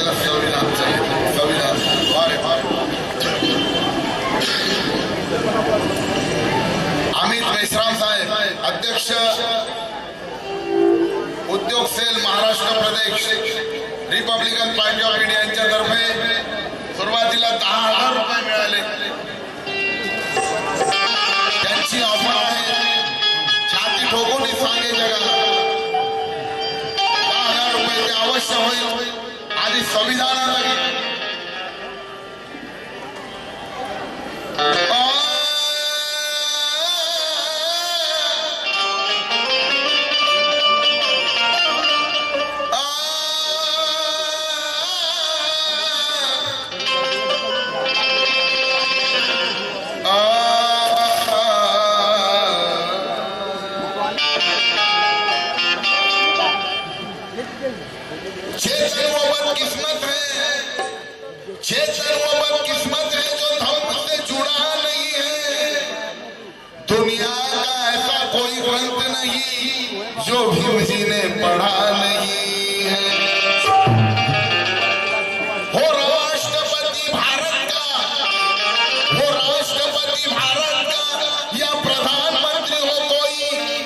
आपल्याला संविधान वारे अमित मेश्राम साहेब अध्यक्ष उद्योग सेल महाराष्ट्र प्रदेश रिपब्लिकन पार्टी ऑफ इंडिया यांच्या तर्फे सुरुवातीला 10,000 रुपये मिळाले. त्यांची ऑफर आहे छाती ठोकून सांगे जगाला 10,000 रुपये ते अवश्य होईल. आधी संविधानाला किस्मत है जो धर्म से जुड़ा नहीं है. दुनिया का ऐसा कोई ग्रंथ नहीं जो भीम जी ने पढ़ा नहीं है. हो राष्ट्रपति भारत का या प्रधानमंत्री हो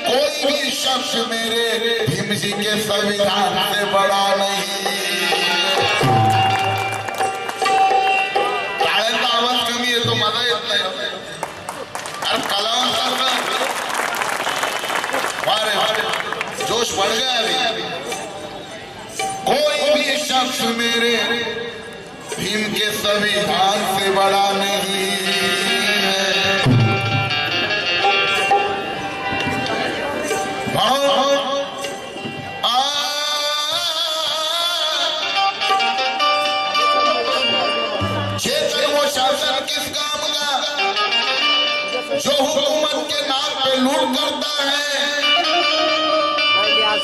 कोई भी शख्स मेरे भीम जी के संविधान से बड़ा नहीं. जोश बढ़ गया अभी. कोई भी शख्स मेरे भीम के संविधान से बड़ा नहीं है. क्षेत्र वो शासन किस काम का जो हुकूमत के नाम पे लूट करता है.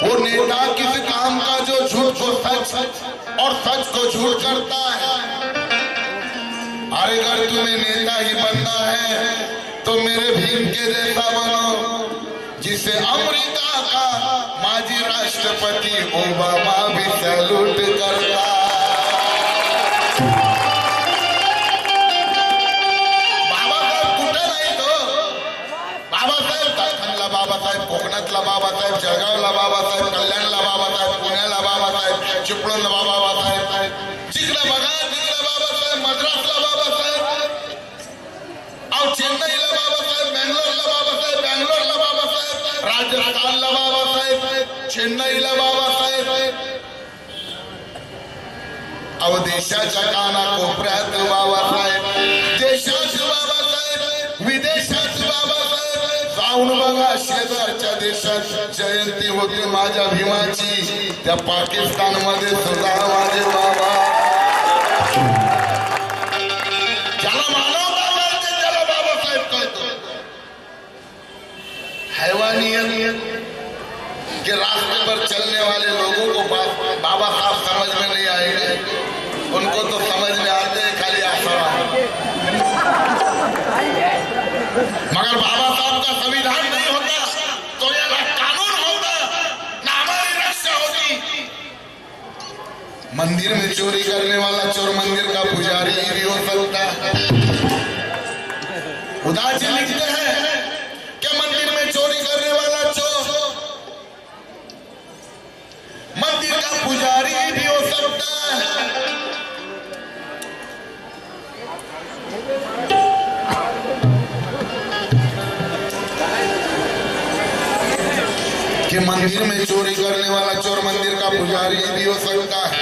वो नेता किस काम का जो झूठ को सच और सच को झूठ करता है. अरे अगर तुम्हें नेता ही बनना है तो मेरे भीम के जैसा बनो जिसे अमेरिका का माजी राष्ट्रपति ओबामा भी सैल्यूट करता. बाबासाहेब कोकणातला बाबासाहेब, जळगावला बाबासाहेब, कल्याणला बाबासाहेब, पुण्याला बाबासाहेब, चिपळूणला बाबासाहेब, जिकडे बघा तिकडे बाबासाहेब, मद्रासला बाबासाहेब, चेन्नईला बाबासाहेब, बँगलोरला बाबासाहेब, राजस्थानला बाबासाहेब, चेन्नईला बाबासाहेब, अहो देशाच्या कानाकोपऱ्यात बाबासाहेब, देशात बाबासाहेब, विदेशात बाबासाहेब. जाऊन बघा शेजारच्या देशात जयंती होती माझ्या भीमाची, त्या पाकिस्तान मध्ये सुद्धा माझे बाबा. ज्याला मानवता मिळते त्याला बाबासाहेब कहतो. हैवानियत के रास्ते पर चलने वाले लोगों को बाबा साहब समझ में नहीं आएंगे. उनको तो समझ में आते हैं खाली आसरा. मगर बाबा साहब का संविधान नहीं होता तो ये ना कानून होता ना हमारी रक्षा होती. मंदिर में चोरी करने वाला चोर मंदिर का पुजारी भी हो सकता है. उदासी लिखते हैं कि मंदिर में चोरी करने वाला चोर मंदिर का पुजारी भी हो सकता है. कि मंदिर में चोरी करने वाला चोर मंदिर का पुजारी भी हो सकता है.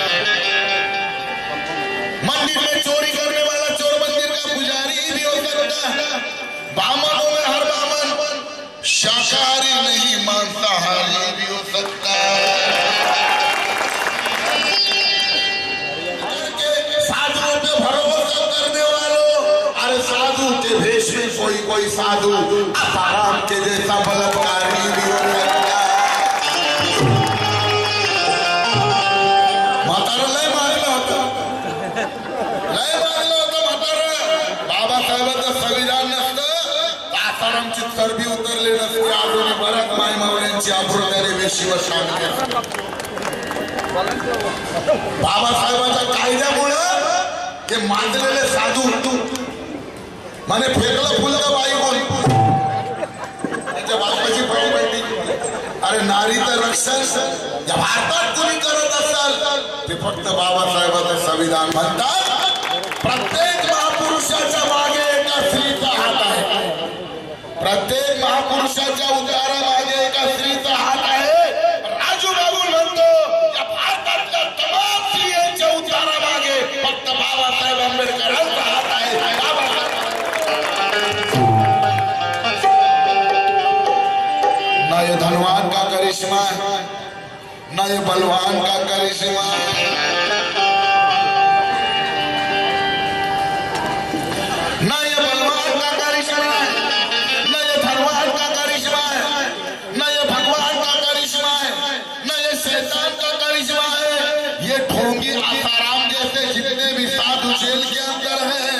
मंदिर में चोरी करने वाला चोर मंदिर का पुजारी भी हो सकता है. बामनों में हर बामन शाकाहारी नहीं मांसाहारी भी हो सकता है. साधुओं पे भरोसा करने वालों, अरे साधु के भेष में कोई साधु आसाराम के जैसा बलात्कारी भी हो सकता है. संविधान नसतं आसारामची चरबी उतरली नसते. अजून बऱ्याच मायमावळ्यांची आबरू वेशीवर शामिल. बाबासाहेबांचा काय मानलेले साधू माने फेकलं फुलं बाई कोण त्याच्या बापाची पडली. अरे नारीचं रक्षण या भारतात कुणी करत असाल ते फक्त बाबासाहेबांचं संविधान म्हणतात. प्रत्येक महापुरुषाच्या मागे एका स्त्रीचा हात आहे. प्रत्येक महापुरुषाच्या उद्धारामागे एका स्त्रीचा हात आहे. राजू बाबू म्हणतो या भारतातल्या तमाम स्त्रियांच्या उद्धारामागे फक्त बाबासाहेब आंबेडकरांचा हात आहे. ना ये धनवान का करिश्मा ना ये बलवान का करिश्मा ना ये बलवान का करिश्मा ना ये धनवान का करिश्मा ना ये भगवान का करिश्मा ना ये शैतान का करिश्मा है. ये ढोंगी आसाराम जैसे जितने भी साधु जेल के अंदर हैं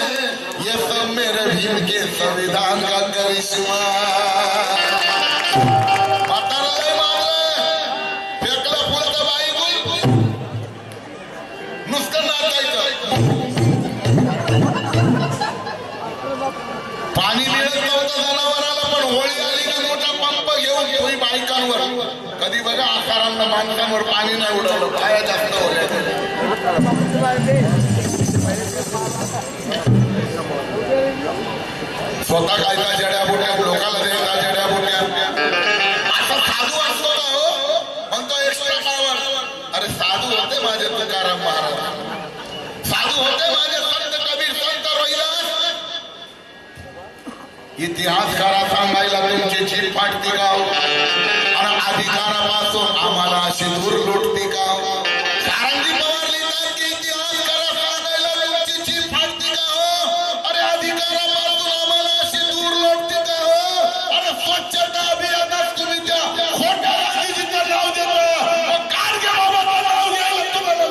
ये सब मेरे भीम के संविधान का करिश्मा. पाणी मिळत नव्हतं जनावराला पण होळी आली की मोठा पंप घेऊन घेऊन बायकांवर. कधी बघा आकारांना माणसांवर पाणी नाही उडवलं पाया जास्त होत्या. स्वतः खायचा जड्या बुट्या लोकांना द्यायचा जड्या बुट्या. आता साधू असतो का हो म्हणतो एक्स्ट्रा पावर. अरे साधू होते माझे तुकाराम महाराज, साधू होते माझे संत कबीर, संत रोहिदास. इतिहासकारा सांगायला तुमची जीभ फाटती का आणि अधिकारापासून आम्हाला अशी दूर लुटती का. कारंजी पवार लिहितात की इतिहासकारा सांगायला तुमची जीभ फाटती का हो अरे अधिकारापासून आम्हाला अशी दूर लुटती का हो. आणि स्वच्छता अभियानात तुम्ही त्या खोट्या राजनीतीचं नाव देता. गाडगे बाबाचं नाव घ्यायला तुम्हाला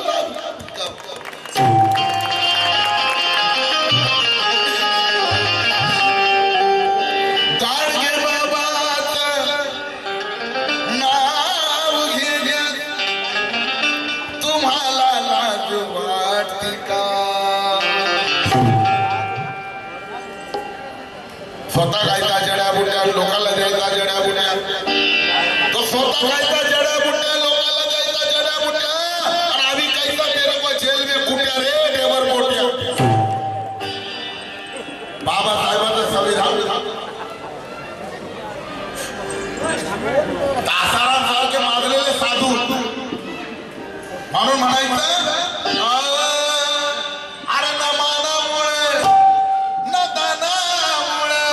स्वतः खायचा जड्या बुट्या लोकांना द्यायचा जड्या बुट्या. तो स्वतः खायचा जड्या बुट्या लोकांना द्यायचा जड्या बुट्या. आणि आम्ही कैसा तेरे को जेल में कुट्या रे देवर मोठ्या. बाबासाहेबांचं संविधान दासारांसारखे माजलेले साधू म्हणून म्हणायचं अरे न मानामुळे न दानामुळे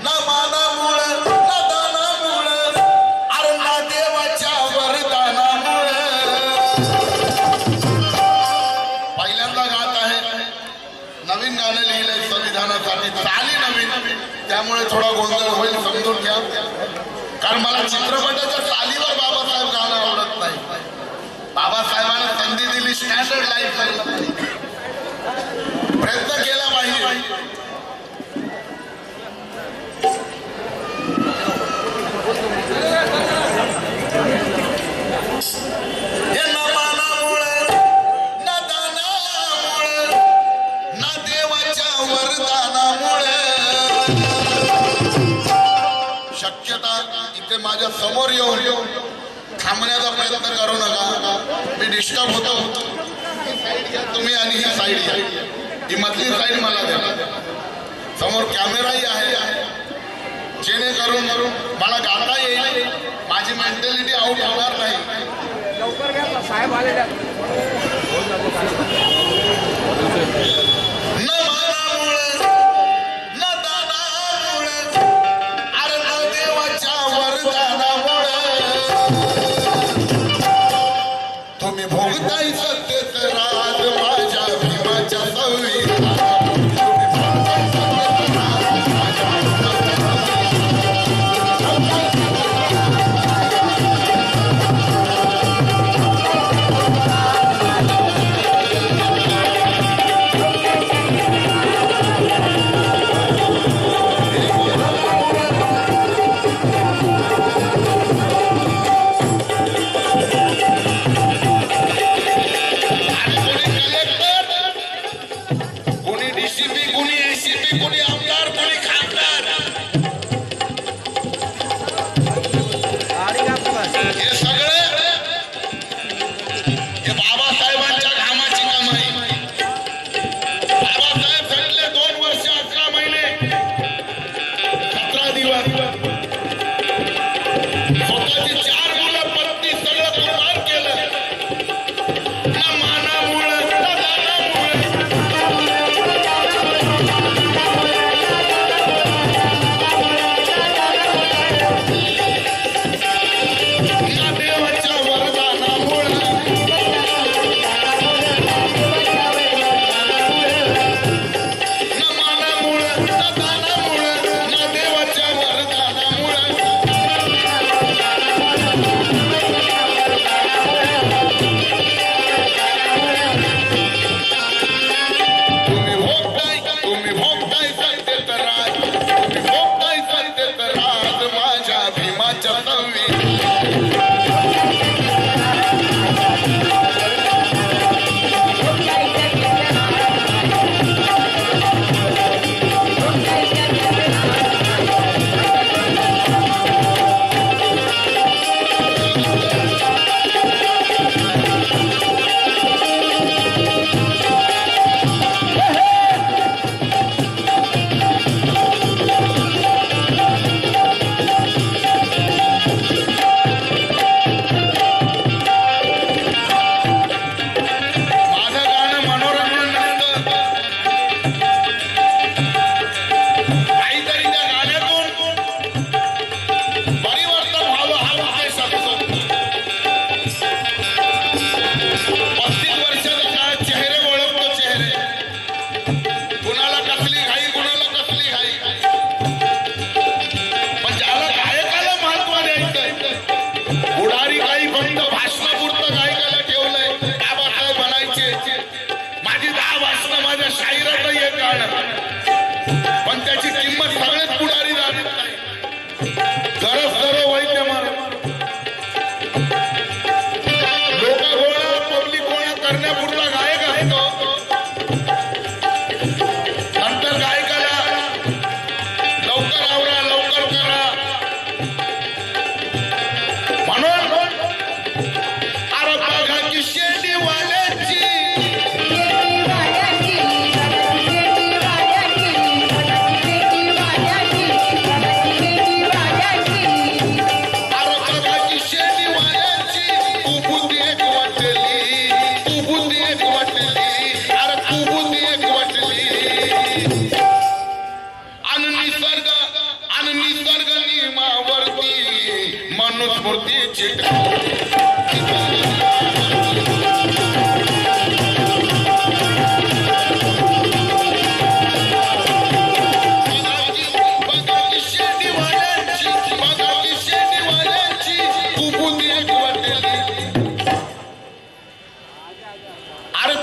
न मानामुळे न दानामुळे अरे ना देवाच्या वरदानामुळे. पहिल्यांदा गात आहे. नवीन गाणं लिहिलंय संविधानासाठी. चाली नवीन त्यामुळे थोडा गोंधळ होईल समजून घ्या. कारण मला चित्रपटाच्या चालीवर बाबासाहेब गाणं आवडत नाही. बाबासाहेबांना संधी दिली स्टँडर्ड लाईफ प्रयत्न केला पाहिजे. हे न मानामुळे न दानामुळे न देवाच्या वरदानामुळे. शक्यता इथे माझ्या समोर येऊन थांबण्याचा प्रयत्न करू नका. मी डिस्टर्ब होतो. तुम्ही आणि ही साईड घ्या. ही मधली साईड मला द्या. समोर कॅमेराही आहे जेणेकरून मला गाता येईल. माझी मेंटॅलिटी आउट होणार नाही. साहेब आले न मानामुळे न दानामुळे अरे न देवाच्या वरदानामुळे तुम्ही भोगताय सत्तेचं राज माझ्या भीमाच्या संविधानात.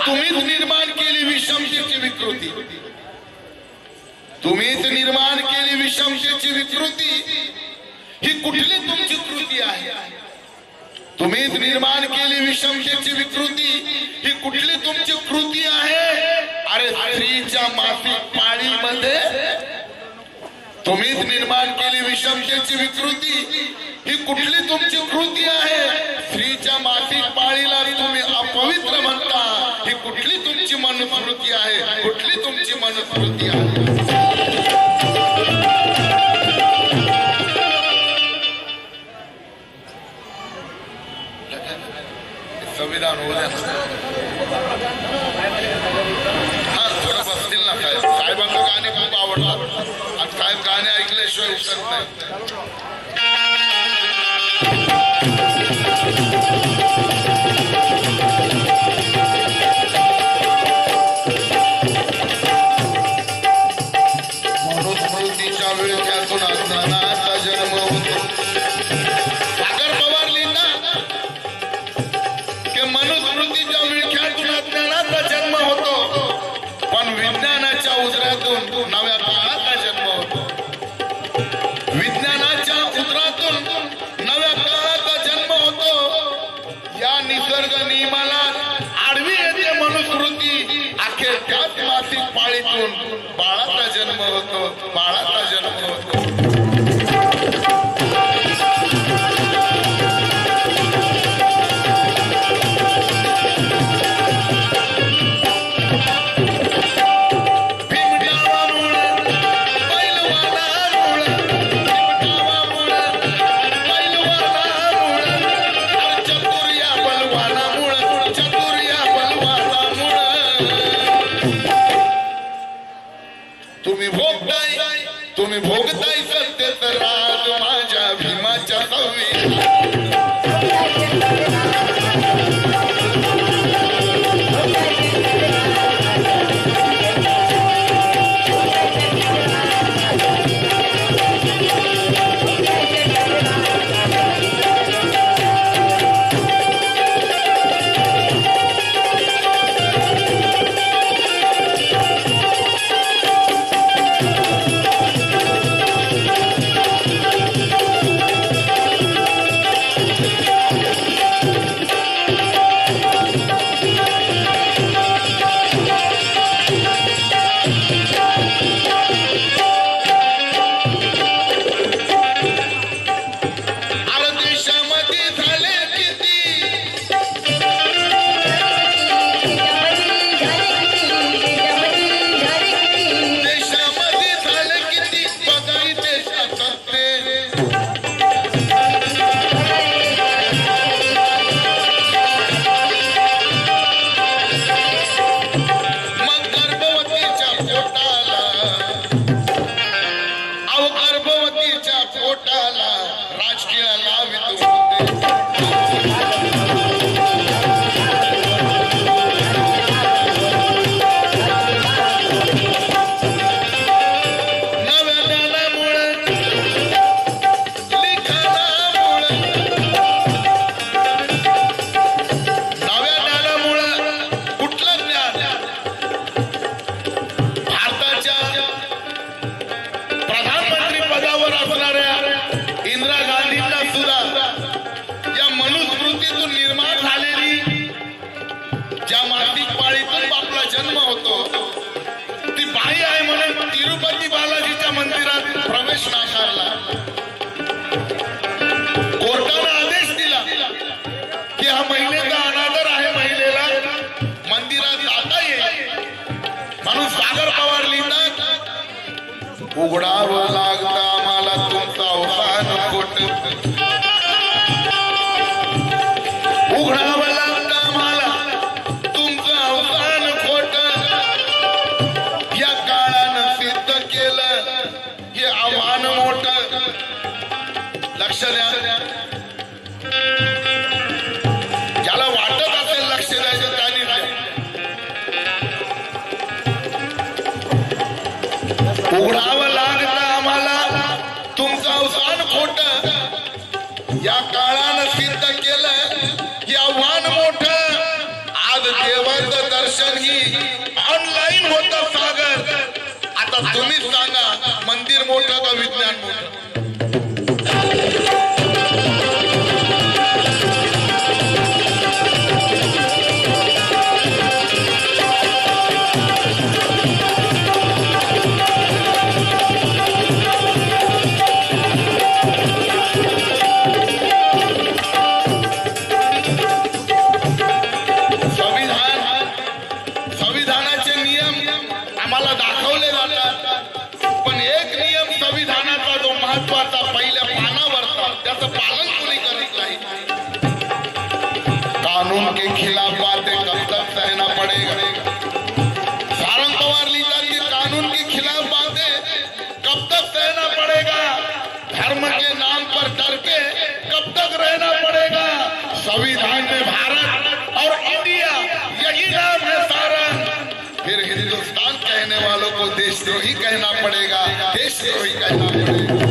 तुम्हीच निर्माण केली विषमतेची विकृती, तुम्हीच निर्माण केली विषमतेची विकृती, ही कुठली तुमची कृती आहे? तुम्हीच निर्माण केली विषमतेची विकृती, ही कुठली तुमची कृती आहे? अरे स्त्रीच्या मासिक पाळीमध्ये तुम्हीच निर्माण केली विषमतेची विकृती, ही कुठली तुमची कृती आहे? स्त्रीच्या मासिक पाळीला तुम्ही अपवित्र म्हणता, ही कुठली तुमची मनुस्मृती आहे? कुठली तुमची मनुस्मृती आहे? संविधान होऊ द्या. हा थोडं बसतील ना साहेब. साहेबांना गाणे खूप आवडतात आणि साहेब गाणे ऐकल्याशिवाय उठत नाही. मनुस्मृतीच्या विळख्यातून अज्ञानाचा जन्म होतो. सागर पवार लिहितात की मनुस्मृतीच्या विळख्यातून अज्ञानाचा जन्म होतो, पण विज्ञानाच्या उदरातून नव्या काळाचा जन्म होतो. विज्ञानाच्या उदरातून नव्या काळाचा जन्म होतो. या निसर्ग नियमाला आडवी येते मनुस्मृती. अखेर त्याच मासिक पाळीतून बाळाचा जन्म होतो, बाळाचा जन्म होतो. तुम्ही भोगताय सत्तेचा राज माझ्या भीमाच्या पोटाला राजकीय लावित जन्म होतो ती बाई आहे म्हणून तिरुपती बालाजीच्या मंदिरात प्रवेश नाकारला. कोर्टाने आदेश दिला की हा महिलेचा अनादर आहे, महिलेला मंदिरात जाता येईल म्हणून सागर पवार लिहितात, उघडावं लागतं आम्हाला तुमचा अवसान खोट, उघडावं लागतं आम्हाला तुमचं अवसान खोट, या काळानं सिद्ध केलं हे आव्हान मोठं. लक्ष द्या, ज्याला वाटत असेल लक्ष द्यायचं त्यांनी द्या. उघडावं लागतं आम्हाला तुमचं अवसान खोट, या काळानं सिद्ध केलं हे आव्हान मोठं. आज देवाचं दर्शन दर्शन ही ऑनलाईन होतं सागर. आता तुम्हीच सांगा, मंदिर मोठं का विज्ञान मोठं? संविधानाचे नियम आम्हाला दाखवले जातात, पण एक नियम संविधानाचा जो महत्वाचा पहिल्या पानावरचा, त्याचं पालन कोणी करत नाही. कानून के खिलाफ बातें कब तक सहना पड़ेगा. सारंग पवार लिखा कि कानून के खिलाफ बातें कब तक सहना पड़ेगा. धर्म के नाम पर डर के कब तक रहना पड़ेगा. संविधान में भारत और इंडिया यही नाम है सारंग. फिर हिंदुस्तान कहने वालों को देशद्रोही कहना पड़ेगा, देशद्रोही कहना पड़ेगा.